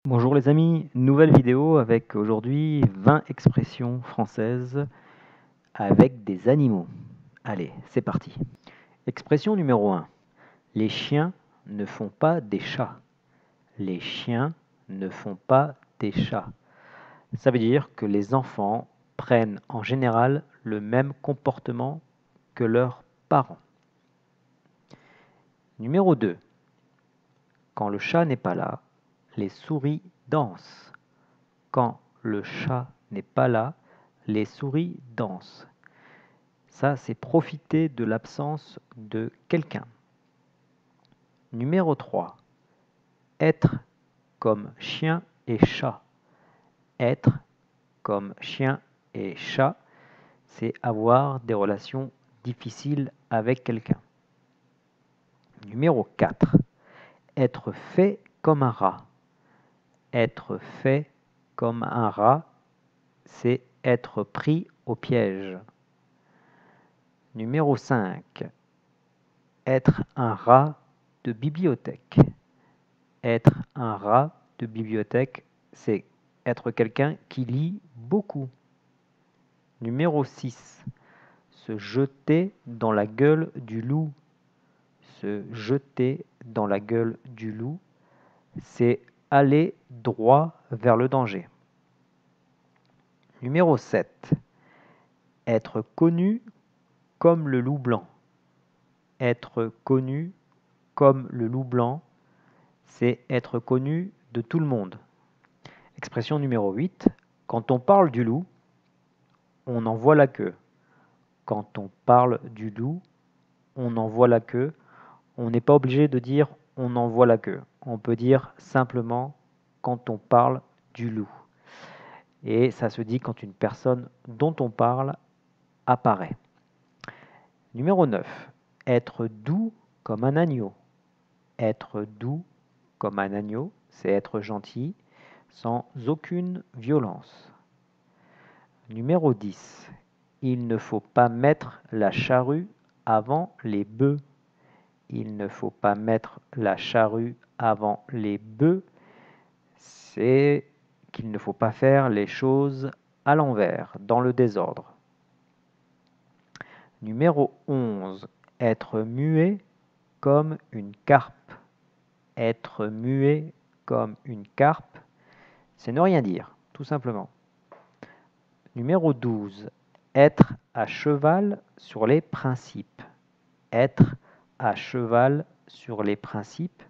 Bonjour les amis, nouvelle vidéo avec aujourd'hui 20 expressions françaises avec des animaux. Allez, c'est parti. Expression numéro 1. Les chiens ne font pas des chats. Les chiens ne font pas des chats. Ça veut dire que les enfants prennent en général le même comportement que leurs parents. Numéro 2. Quand le chat n'est pas là, les souris dansent. Quand le chat n'est pas là, les souris dansent. Ça, c'est profiter de l'absence de quelqu'un. Numéro 3. Être comme chien et chat. Être comme chien et chat, c'est avoir des relations difficiles avec quelqu'un. Numéro 4. Être fait comme un rat. Être fait comme un rat, c'est être pris au piège. Numéro 5. Être un rat de bibliothèque. Être un rat de bibliothèque, c'est être quelqu'un qui lit beaucoup. Numéro 6. Se jeter dans la gueule du loup. Se jeter dans la gueule du loup, c'est aller droit vers le danger. Numéro 7. Être connu comme le loup blanc. Être connu comme le loup blanc, c'est être connu de tout le monde. Expression numéro 8. Quand on parle du loup, on en voit la queue. Quand on parle du loup, on en voit la queue. On n'est pas obligé de dire on en voit la queue. On peut dire simplement quand on parle du loup. Et ça se dit quand une personne dont on parle apparaît. Numéro 9. Être doux comme un agneau. Être doux comme un agneau, c'est être gentil, sans aucune violence. Numéro 10. Il ne faut pas mettre la charrue avant les bœufs. Il ne faut pas mettre la charrue avant les bœufs, c'est qu'il ne faut pas faire les choses à l'envers, dans le désordre. Numéro 11. Être muet comme une carpe. Être muet comme une carpe, c'est ne rien dire, tout simplement. Numéro 12. Être à cheval sur les principes. Être à cheval sur les principes,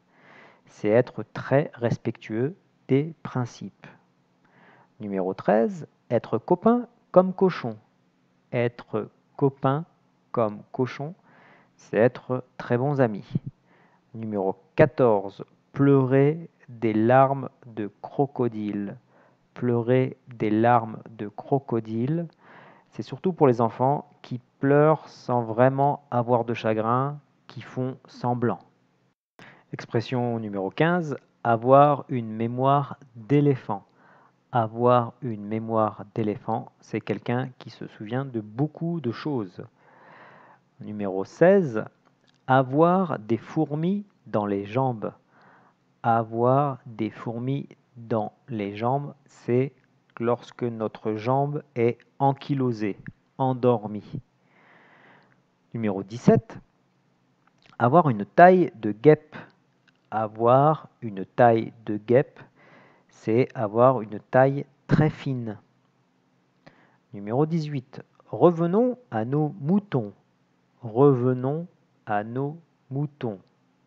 c'est être très respectueux des principes. Numéro 13. Être copain comme cochon. Être copain comme cochon, c'est être très bons amis. Numéro 14. Pleurer des larmes de crocodile. Pleurer des larmes de crocodile, c'est surtout pour les enfants qui pleurent sans vraiment avoir de chagrin, qui font semblant. Expression numéro 15. Avoir une mémoire d'éléphant. Avoir une mémoire d'éléphant, c'est quelqu'un qui se souvient de beaucoup de choses. Numéro 16. Avoir des fourmis dans les jambes. Avoir des fourmis dans les jambes, c'est lorsque notre jambe est ankylosée, endormie. Numéro 17. Avoir une taille de guêpe. Avoir une taille de guêpe, c'est avoir une taille très fine. Numéro 18. Revenons à nos moutons. Revenons à nos moutons,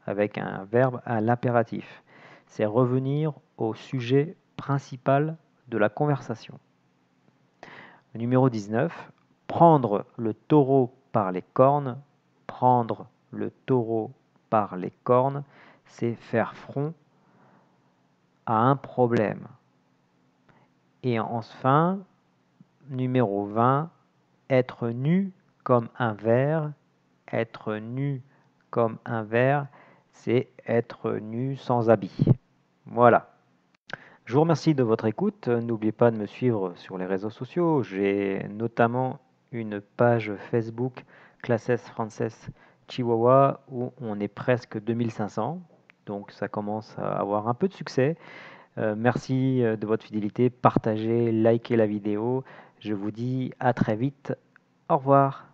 avec un verbe à l'impératif. C'est revenir au sujet principal de la conversation. Numéro 19. Prendre le taureau par les cornes. Prendre le taureau par les cornes, c'est faire front à un problème. Et enfin, numéro 20, être nu comme un verre. Être nu comme un verre, c'est être nu sans habit. Voilà. Je vous remercie de votre écoute. N'oubliez pas de me suivre sur les réseaux sociaux. J'ai notamment une page Facebook Classes Frances Chihuahua où on est presque 2500. Donc ça commence à avoir un peu de succès. Merci de votre fidélité. Partagez, likez la vidéo. Je vous dis à très vite. Au revoir.